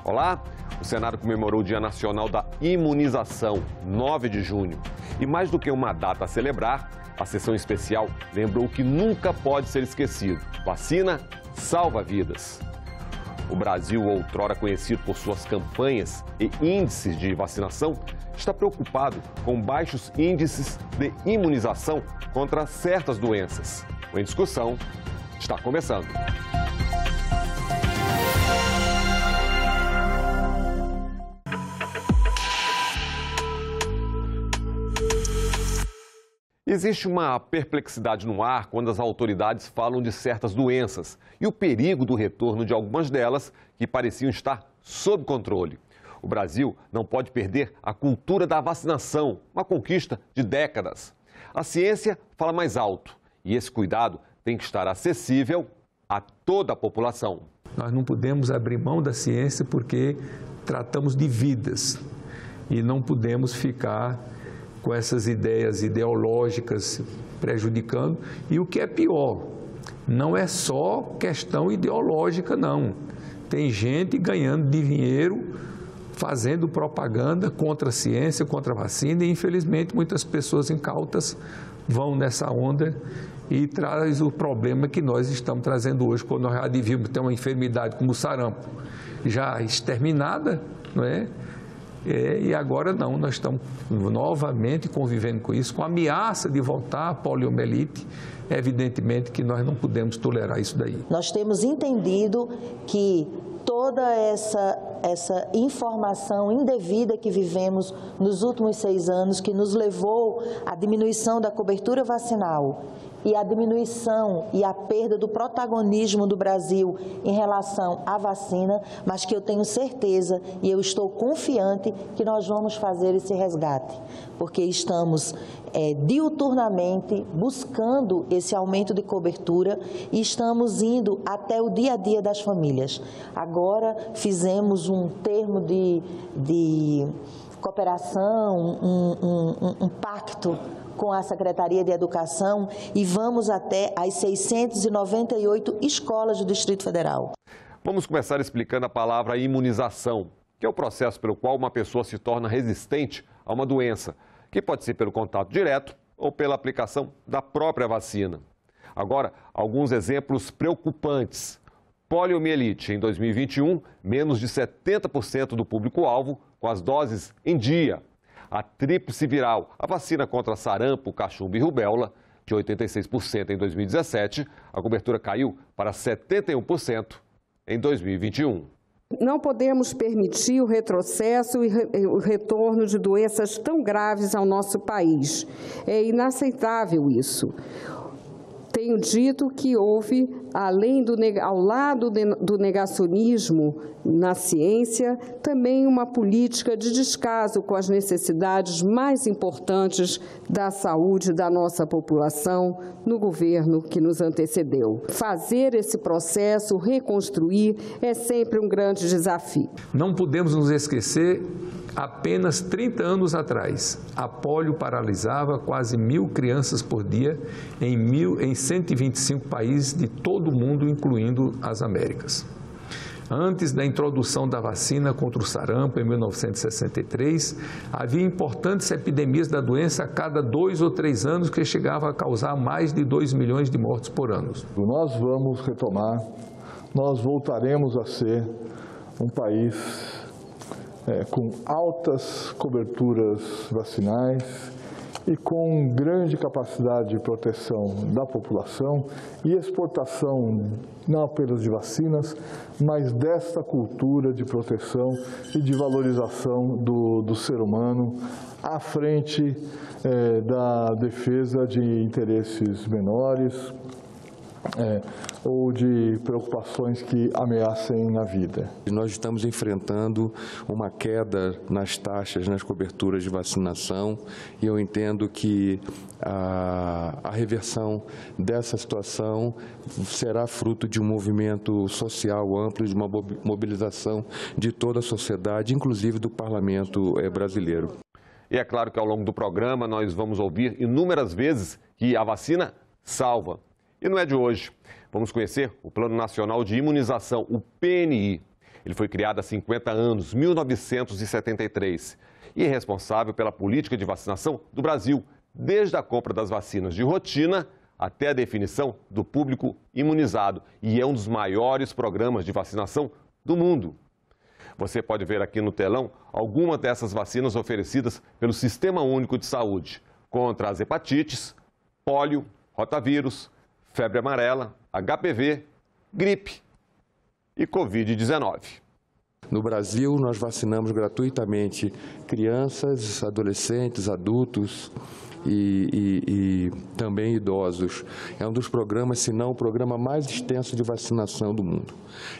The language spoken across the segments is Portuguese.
Olá, o Senado comemorou o Dia Nacional da Imunização, 9 de junho. E mais do que uma data a celebrar, a sessão especial lembrou que nunca pode ser esquecido: vacina salva vidas. O Brasil, outrora conhecido por suas campanhas e índices de vacinação, está preocupado com baixos índices de imunização contra certas doenças. O Em Discussão está começando. Existe uma perplexidade no ar quando as autoridades falam de certas doenças e o perigo do retorno de algumas delas que pareciam estar sob controle. O Brasil não pode perder a cultura da vacinação, uma conquista de décadas. A ciência fala mais alto e esse cuidado tem que estar acessível a toda a população. Nós não podemos abrir mão da ciência porque tratamos de vidas e não podemos ficar com essas ideias ideológicas prejudicando. E o que é pior, não é só questão ideológica, não. Tem gente ganhando dinheiro, fazendo propaganda contra a ciência, contra a vacina, e infelizmente muitas pessoas incautas vão nessa onda e traz o problema que nós estamos trazendo hoje, quando nós já devíamos ter uma enfermidade como o sarampo já exterminada, não é? E agora não, nós estamos novamente convivendo com isso, com a ameaça de voltar à poliomielite. Evidentemente que nós não podemos tolerar isso daí. Nós temos entendido que toda essa informação indevida que vivemos nos últimos 6 anos, que nos levou à diminuição da cobertura vacinal e à diminuição e à perda do protagonismo do Brasil em relação à vacina, mas que eu tenho certeza e eu estou confiante que nós vamos fazer esse resgate, porque estamos diuturnamente buscando esse aumento de cobertura e estamos indo até o dia a dia das famílias. Agora fizemos um termo de cooperação, um pacto com a Secretaria de Educação e vamos até as 698 escolas do Distrito Federal. Vamos começar explicando a palavra imunização, que é o processo pelo qual uma pessoa se torna resistente a uma doença, que pode ser pelo contato direto ou pela aplicação da própria vacina. Agora, alguns exemplos preocupantes. Poliomielite, em 2021, menos de 70% do público-alvo com as doses em dia. A tríplice viral, a vacina contra sarampo, cachumba e rubéola, de 86% em 2017, a cobertura caiu para 71% em 2021. Não podemos permitir o retrocesso e o retorno de doenças tão graves ao nosso país. É inaceitável isso. Tenho dito que houve, ao lado do negacionismo na ciência, também uma política de descaso com as necessidades mais importantes da saúde da nossa população no governo que nos antecedeu. Fazer esse processo, reconstruir, é sempre um grande desafio. Não podemos nos esquecer, apenas 30 anos atrás, a polio paralisava quase 1.000 crianças por dia em 125 países de todo o mundo, incluindo as Américas. Antes da introdução da vacina contra o sarampo, em 1963, havia importantes epidemias da doença a cada 2 ou 3 anos, que chegavam a causar mais de 2 milhões de mortes por ano. Nós vamos retomar, nós voltaremos a ser um país com altas coberturas vacinais e com grande capacidade de proteção da população e exportação não apenas de vacinas, mas desta cultura de proteção e de valorização do ser humano à frente da defesa de interesses menores ou de preocupações que ameacem a vida. Nós estamos enfrentando uma queda nas taxas, nas coberturas de vacinação, e eu entendo que a reversão dessa situação será fruto de um movimento social amplo, de uma mobilização de toda a sociedade, inclusive do Parlamento brasileiro. E é claro que ao longo do programa nós vamos ouvir inúmeras vezes que a vacina salva. E não é de hoje. Vamos conhecer o Plano Nacional de Imunização, o PNI. Ele foi criado há 50 anos, 1973, e é responsável pela política de vacinação do Brasil, desde a compra das vacinas de rotina até a definição do público imunizado, e é um dos maiores programas de vacinação do mundo. Você pode ver aqui no telão algumas dessas vacinas oferecidas pelo Sistema Único de Saúde contra as hepatites, pólio, rotavírus, febre amarela, HPV, gripe e Covid-19. No Brasil, nós vacinamos gratuitamente crianças, adolescentes, adultos e também idosos. É um dos programas, se não o programa mais extenso de vacinação do mundo.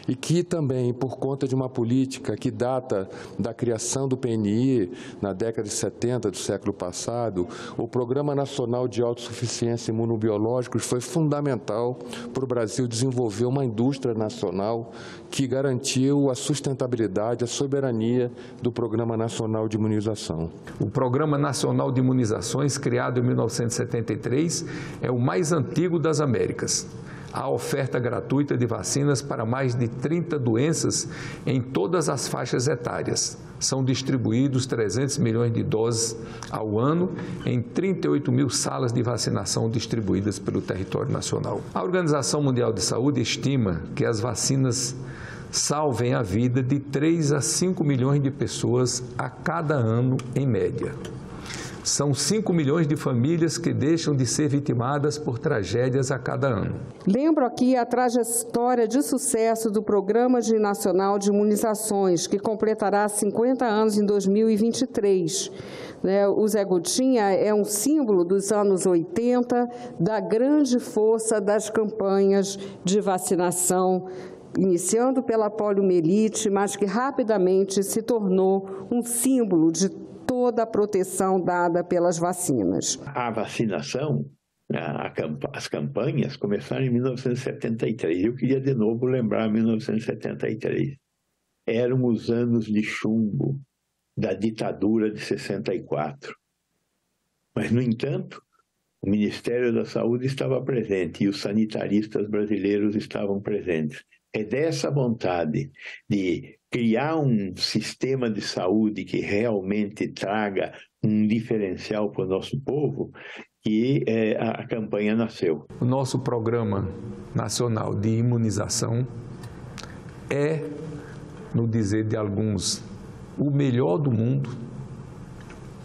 E que também, por conta de uma política que data da criação do PNI na década de 70 do século passado, o Programa Nacional de Autossuficiência Imunobiológicos foi fundamental para o Brasil desenvolver uma indústria nacional que garantiu a sustentabilidade, a soberania do Programa Nacional de Imunização. O Programa Nacional de Imunizações, criado em 1973, é o mais antigo das Américas. Há oferta gratuita de vacinas para mais de 30 doenças em todas as faixas etárias. São distribuídos 300 milhões de doses ao ano em 38 mil salas de vacinação distribuídas pelo território nacional. A Organização Mundial de Saúde estima que as vacinas salvem a vida de 3 a 5 milhões de pessoas a cada ano, em média. São 5 milhões de famílias que deixam de ser vitimadas por tragédias a cada ano. Lembro aqui a trajetória de sucesso do Programa Nacional de Imunizações, que completará 50 anos em 2023. O Zé Gotinha é um símbolo dos anos 80, da grande força das campanhas de vacinação, iniciando pela poliomielite, mas que rapidamente se tornou um símbolo de toda a proteção dada pelas vacinas. A vacinação, as campanhas começaram em 1973. Eu queria de novo lembrar 1973. Eram os anos de chumbo da ditadura de 64. Mas, no entanto, o Ministério da Saúde estava presente e os sanitaristas brasileiros estavam presentes. É dessa vontade de criar um sistema de saúde que realmente traga um diferencial para o nosso povo que a campanha nasceu. O nosso Programa Nacional de Imunização é, no dizer de alguns, o melhor do mundo.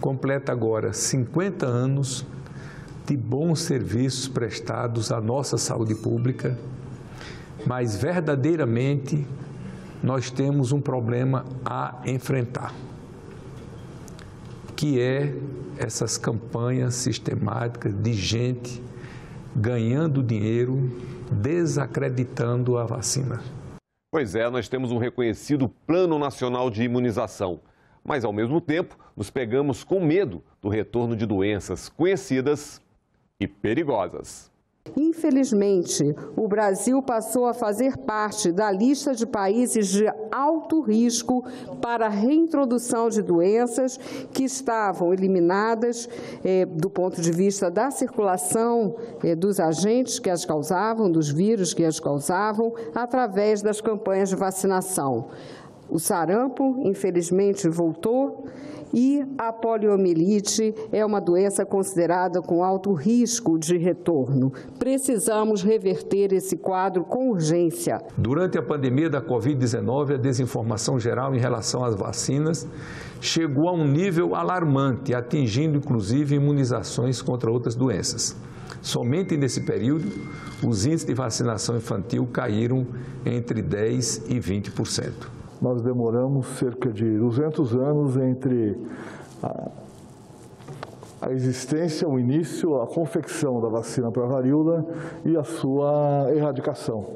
Completa agora 50 anos de bons serviços prestados à nossa saúde pública, mas verdadeiramente nós temos um problema a enfrentar, que é essas campanhas sistemáticas de gente ganhando dinheiro, desacreditando a vacina. Pois é, nós temos um reconhecido Plano Nacional de Imunização, mas ao mesmo tempo nos pegamos com medo do retorno de doenças conhecidas e perigosas. Infelizmente, o Brasil passou a fazer parte da lista de países de alto risco para a reintrodução de doenças que estavam eliminadas do ponto de vista da circulação dos agentes que as causavam, dos vírus que as causavam, através das campanhas de vacinação. O sarampo, infelizmente, voltou. E a poliomielite é uma doença considerada com alto risco de retorno. Precisamos reverter esse quadro com urgência. Durante a pandemia da Covid-19, a desinformação geral em relação às vacinas chegou a um nível alarmante, atingindo inclusive imunizações contra outras doenças. Somente nesse período, os índices de vacinação infantil caíram entre 10% e 20%. Nós demoramos cerca de 200 anos entre a existência, o início, a confecção da vacina para a varíola e a sua erradicação.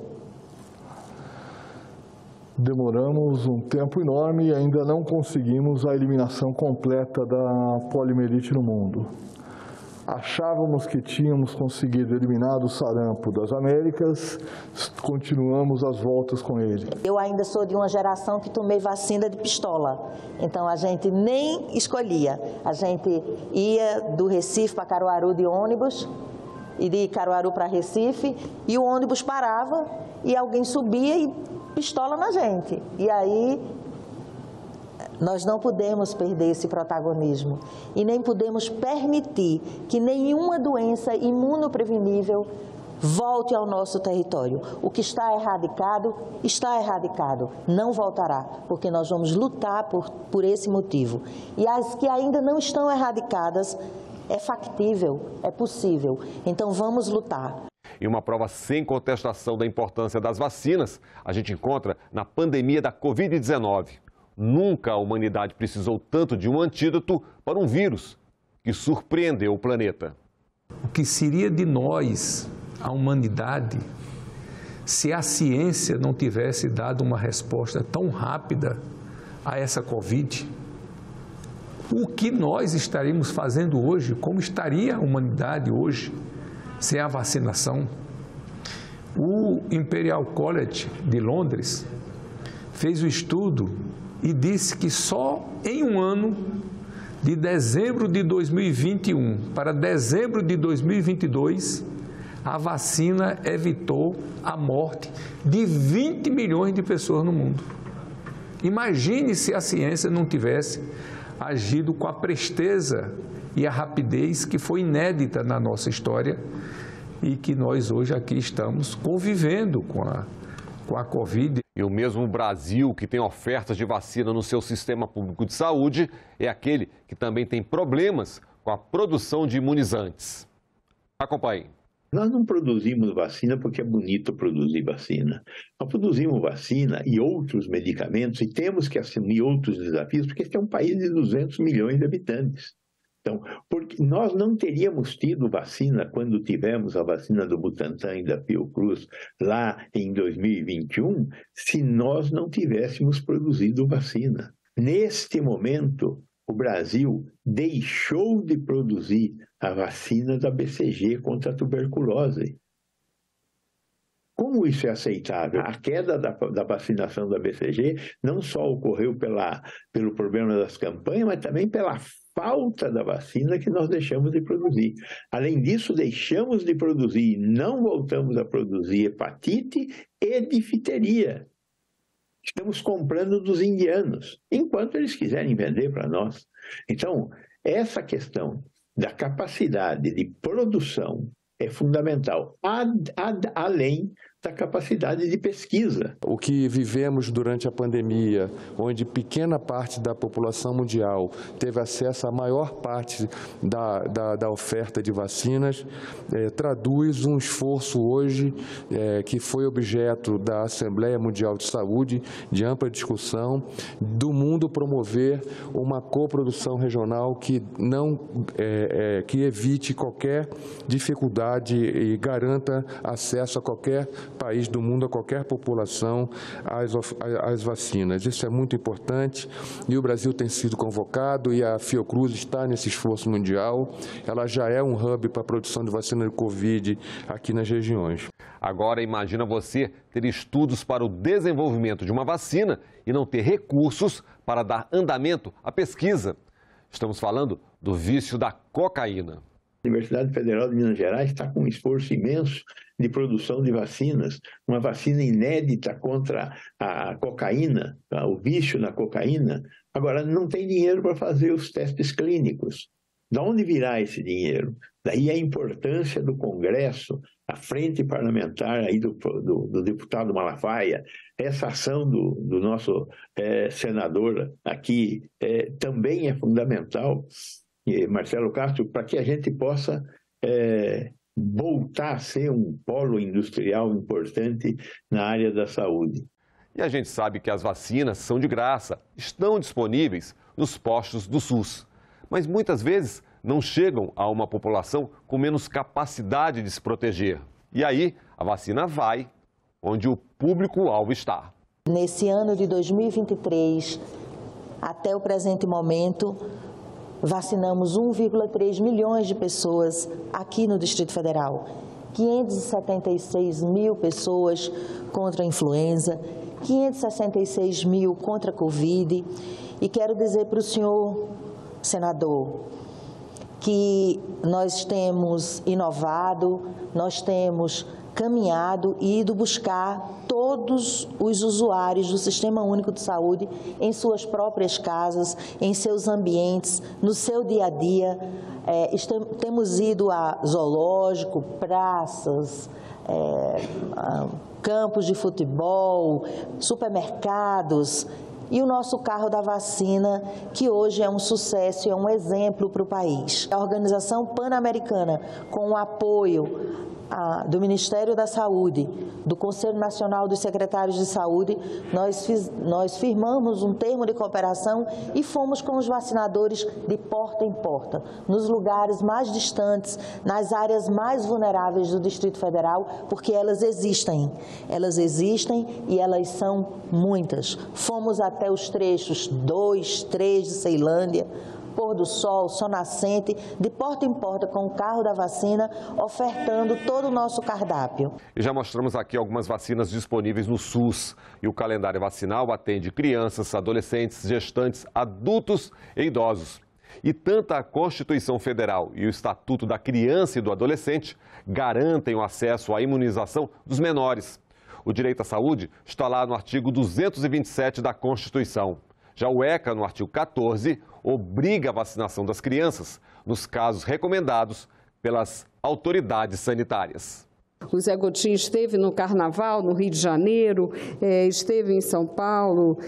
Demoramos um tempo enorme e ainda não conseguimos a eliminação completa da poliomielite no mundo. Achávamos que tínhamos conseguido eliminar o sarampo das Américas, continuamos as voltas com ele. Eu ainda sou de uma geração que tomei vacina de pistola, então a gente nem escolhia. A gente ia do Recife para Caruaru de ônibus e de Caruaru para Recife, e o ônibus parava e alguém subia e pistola na gente. E aí nós não podemos perder esse protagonismo e nem podemos permitir que nenhuma doença imunoprevenível volte ao nosso território. O que está erradicado, não voltará, porque nós vamos lutar por esse motivo. E as que ainda não estão erradicadas, é factível, é possível. Então vamos lutar. E uma prova sem contestação da importância das vacinas, a gente encontra na pandemia da Covid-19. Nunca a humanidade precisou tanto de um antídoto para um vírus que surpreendeu o planeta. O que seria de nós, a humanidade, se a ciência não tivesse dado uma resposta tão rápida a essa Covid? O que nós estaríamos fazendo hoje? Como estaria a humanidade hoje sem a vacinação? O Imperial College de Londres fez o estudo e disse que só em um ano, de dezembro de 2021 para dezembro de 2022, a vacina evitou a morte de 20 milhões de pessoas no mundo. Imagine se a ciência não tivesse agido com a presteza e a rapidez que foi inédita na nossa história e que nós hoje aqui estamos convivendo com a Covid. E o mesmo Brasil, que tem ofertas de vacina no seu sistema público de saúde, é aquele que também tem problemas com a produção de imunizantes. Acompanhe. Nós não produzimos vacina porque é bonito produzir vacina. Nós produzimos vacina e outros medicamentos e temos que assumir outros desafios, porque este é um país de 200 milhões de habitantes. Então, porque nós não teríamos tido vacina quando tivemos a vacina do Butantan e da Fiocruz lá em 2021, se nós não tivéssemos produzido vacina. Neste momento, o Brasil deixou de produzir a vacina da BCG contra a tuberculose. Como isso é aceitável? A queda da vacinação da BCG não só ocorreu pelo problema das campanhas, mas também pela falta da vacina que nós deixamos de produzir. Além disso, deixamos de produzir, não voltamos a produzir hepatite e difteria. Estamos comprando dos indianos, enquanto eles quiserem vender para nós. Então, essa questão da capacidade de produção é fundamental, além da capacidade de pesquisa. O que vivemos durante a pandemia, onde pequena parte da população mundial teve acesso à maior parte da oferta de vacinas, traduz um esforço hoje que foi objeto da Assembleia Mundial de Saúde, de ampla discussão, do mundo promover uma coprodução regional que que evite qualquer dificuldade e garanta acesso a qualquer país do mundo, a qualquer população, às vacinas. Isso é muito importante e o Brasil tem sido convocado e a Fiocruz está nesse esforço mundial. Ela já é um hub para a produção de vacina de Covid aqui nas regiões. Agora imagina você ter estudos para o desenvolvimento de uma vacina e não ter recursos para dar andamento à pesquisa. Estamos falando do vício da cocaína. A Universidade Federal de Minas Gerais está com um esforço imenso de produção de vacinas, uma vacina inédita contra a cocaína, o vício na cocaína. Agora, não tem dinheiro para fazer os testes clínicos. De onde virá esse dinheiro? Daí a importância do Congresso, a frente parlamentar aí do deputado Malafaia, essa ação do nosso senador aqui também é fundamental, Marcelo Castro, para que a gente possa voltar a ser um polo industrial importante na área da saúde. E a gente sabe que as vacinas são de graça, estão disponíveis nos postos do SUS, mas muitas vezes não chegam a uma população com menos capacidade de se proteger. E aí, a vacina vai onde o público-alvo está. Nesse ano de 2023, até o presente momento, vacinamos 1,3 milhões de pessoas aqui no Distrito Federal. 576 mil pessoas contra a influenza, 566 mil contra a Covid. E quero dizer para o senhor, senador, que nós temos inovado, nós temos caminhado e ido buscar todos os usuários do Sistema Único de Saúde em suas próprias casas, em seus ambientes, no seu dia a dia. Temos ido a zoológico, praças, campos de futebol, supermercados e o nosso carro da vacina, que hoje é um sucesso e é um exemplo para o país. A Organização Pan-Americana, com o apoio do Ministério da Saúde, do Conselho Nacional dos Secretários de Saúde, nós firmamos um termo de cooperação e fomos com os vacinadores de porta em porta, nos lugares mais distantes, nas áreas mais vulneráveis do Distrito Federal, porque elas existem e elas são muitas. Fomos até os trechos 2, 3 de Ceilândia, Pôr do Sol, Sol Nascente, de porta em porta com o carro da vacina, ofertando todo o nosso cardápio. E já mostramos aqui algumas vacinas disponíveis no SUS. E o calendário vacinal atende crianças, adolescentes, gestantes, adultos e idosos. E tanto a Constituição Federal e o Estatuto da Criança e do Adolescente garantem o acesso à imunização dos menores. O direito à saúde está lá no artigo 227 da Constituição. Já o ECA, no artigo 14, obriga a vacinação das crianças nos casos recomendados pelas autoridades sanitárias. O Zé Gotinha esteve no Carnaval, no Rio de Janeiro, esteve em São Paulo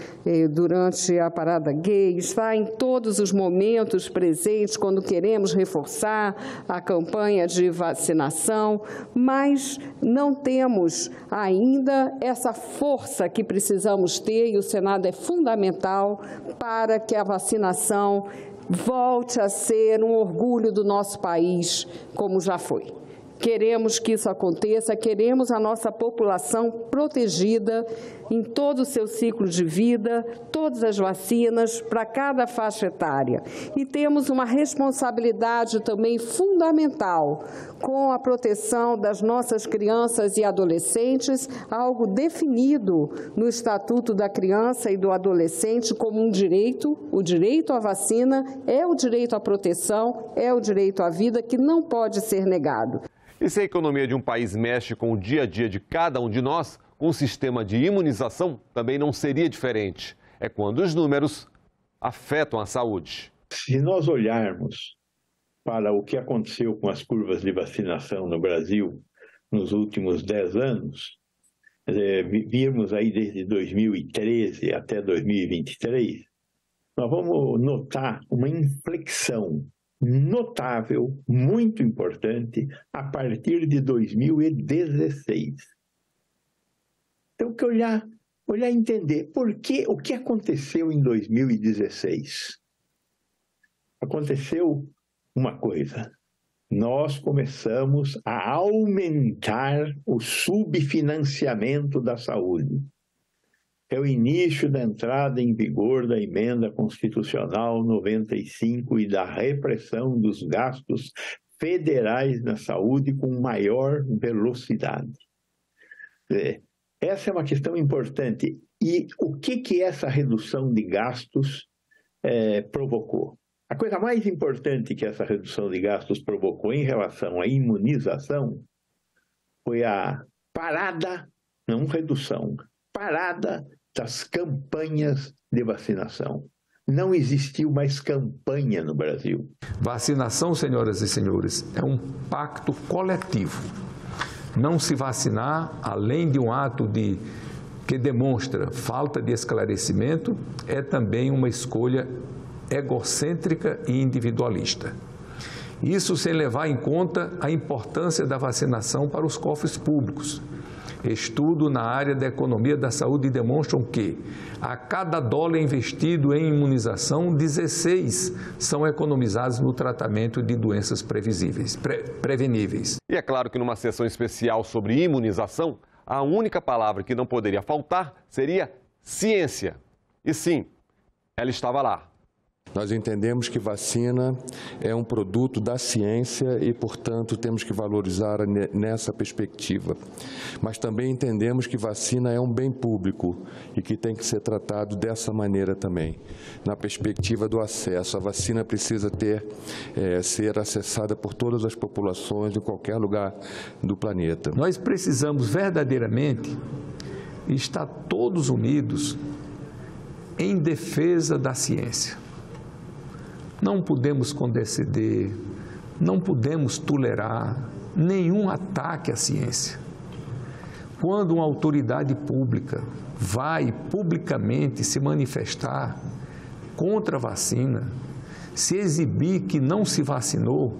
durante a Parada Gay, está em todos os momentos presentes quando queremos reforçar a campanha de vacinação, mas não temos ainda essa força que precisamos ter e o Senado é fundamental para que a vacinação volte a ser um orgulho do nosso país, como já foi. Queremos que isso aconteça, queremos a nossa população protegida em todo o seu ciclo de vida, todas as vacinas para cada faixa etária. E temos uma responsabilidade também fundamental com a proteção das nossas crianças e adolescentes, algo definido no Estatuto da Criança e do Adolescente como um direito. O direito à vacina é o direito à proteção, é o direito à vida que não pode ser negado. E se a economia de um país mexe com o dia a dia de cada um de nós, com o sistema de imunização também não seria diferente. É quando os números afetam a saúde. Se nós olharmos para o que aconteceu com as curvas de vacinação no Brasil nos últimos 10 anos, virmos aí desde 2013 até 2023, nós vamos notar uma inflexão notável, muito importante, a partir de 2016. Então, que olhar e entender o que aconteceu em 2016. Aconteceu uma coisa, nós começamos a aumentar o subfinanciamento da saúde. É o início da entrada em vigor da Emenda Constitucional 95 e da repressão dos gastos federais na saúde com maior velocidade. Essa é uma questão importante. E o que essa redução de gastos provocou? A coisa mais importante que essa redução de gastos provocou em relação à imunização foi a parada, não redução, parada das campanhas de vacinação. Não existiu mais campanha no Brasil. Vacinação, senhoras e senhores, é um pacto coletivo. Não se vacinar, além de um ato que demonstra falta de esclarecimento, é também uma escolha egocêntrica e individualista. Isso sem levar em conta a importância da vacinação para os cofres públicos. Estudos na área da economia da saúde demonstram que, a cada dólar investido em imunização, 16 são economizados no tratamento de doenças preveníveis. E é claro que numa sessão especial sobre imunização, a única palavra que não poderia faltar seria ciência. E sim, ela estava lá. Nós entendemos que vacina é um produto da ciência e, portanto, temos que valorizar nessa perspectiva. Mas também entendemos que vacina é um bem público e que tem que ser tratado dessa maneira também. Na perspectiva do acesso, a vacina precisa ser acessada por todas as populações em qualquer lugar do planeta. Nós precisamos verdadeiramente estar todos unidos em defesa da ciência. Não podemos condescender, não podemos tolerar nenhum ataque à ciência. Quando uma autoridade pública vai publicamente se manifestar contra a vacina, se exibir que não se vacinou,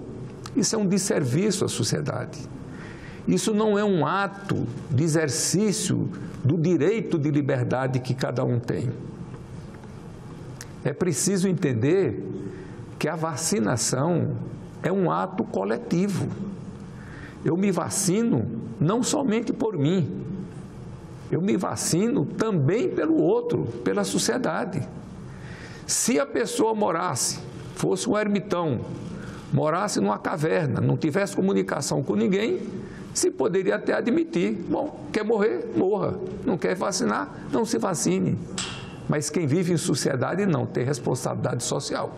isso é um desserviço à sociedade. Isso não é um ato de exercício do direito de liberdade que cada um tem. É preciso entender que a vacinação é um ato coletivo. Eu me vacino não somente por mim, eu me vacino também pelo outro, pela sociedade. Se a pessoa fosse um ermitão, morasse numa caverna, não tivesse comunicação com ninguém, se poderia até admitir, bom, quer morrer, morra, não quer vacinar, não se vacine. Mas quem vive em sociedade não tem responsabilidade social.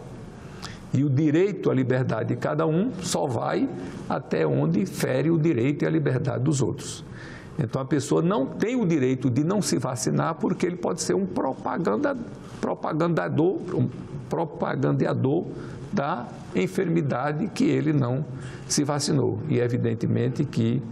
E o direito à liberdade de cada um só vai até onde fere o direito e a liberdade dos outros. Então a pessoa não tem o direito de não se vacinar porque ele pode ser um propagandeador da enfermidade que ele não se vacinou. E evidentemente que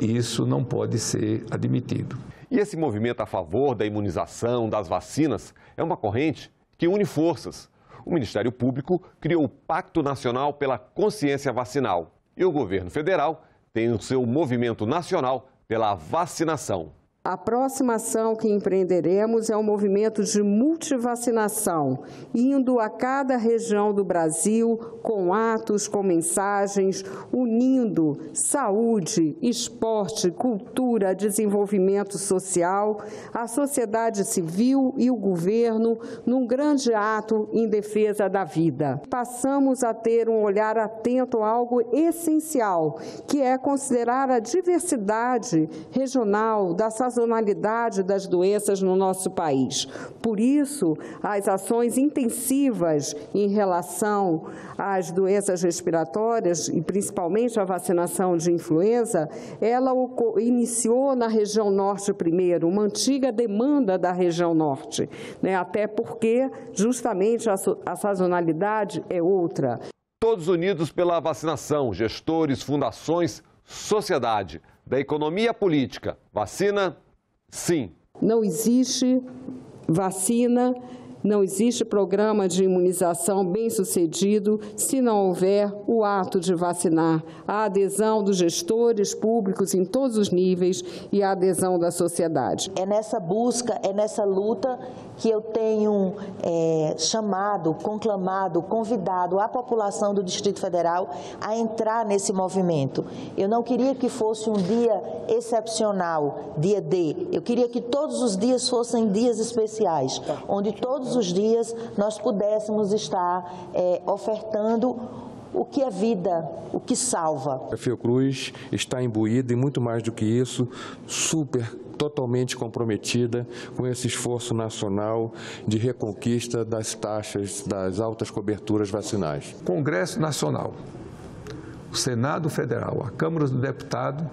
isso não pode ser admitido. E esse movimento a favor da imunização, das vacinas, é uma corrente que une forças. O Ministério Público criou o Pacto Nacional pela Consciência Vacinal e o governo federal tem o seu movimento nacional pela vacinação. A próxima ação que empreenderemos é um movimento de multivacinação, indo a cada região do Brasil com atos, com mensagens, unindo saúde, esporte, cultura, desenvolvimento social, a sociedade civil e o governo num grande ato em defesa da vida. Passamos a ter um olhar atento a algo essencial, que é considerar a diversidade regional da sazonalidade das doenças no nosso país. Por isso, as ações intensivas em relação às doenças respiratórias, e principalmente a vacinação de influenza, ela iniciou na região norte primeiro, uma antiga demanda da região norte, né? Até porque justamente a sazonalidade é outra. Todos unidos pela vacinação, gestores, fundações, sociedade, da economia política. Vacina, sim. Não existe vacina, não existe programa de imunização bem-sucedido se não houver o ato de vacinar, a adesão dos gestores públicos em todos os níveis e a adesão da sociedade. É nessa busca, é nessa luta que eu tenho chamado, conclamado, convidado a população do Distrito Federal a entrar nesse movimento. Eu não queria que fosse um dia excepcional, dia D. Eu queria que todos os dias fossem dias especiais, onde todos os dias nós pudéssemos estar ofertando o que é vida, o que salva. A Fiocruz está imbuída e muito mais do que isso, totalmente comprometida com esse esforço nacional de reconquista das taxas, das altas coberturas vacinais. Congresso Nacional, o Senado Federal, a Câmara dos Deputados,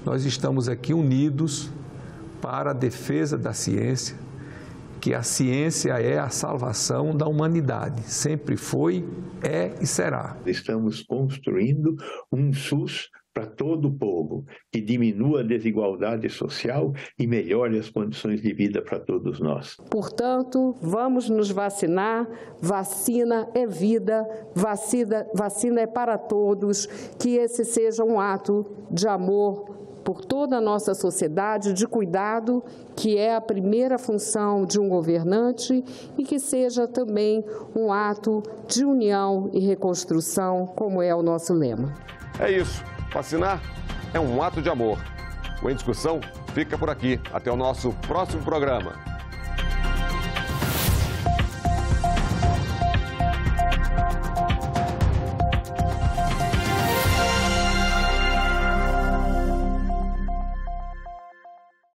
nós estamos aqui unidos para a defesa da ciência, que a ciência é a salvação da humanidade. Sempre foi, é e será. Estamos construindo um SUS para todo o povo, que diminua a desigualdade social e melhore as condições de vida para todos nós. Portanto, vamos nos vacinar. Vacina é vida, vacina é para todos. Que esse seja um ato de amor por toda a nossa sociedade, de cuidado, que é a primeira função de um governante, e que seja também um ato de união e reconstrução, como é o nosso lema. É isso. Vacinar é um ato de amor. O Em Discussão fica por aqui. Até o nosso próximo programa.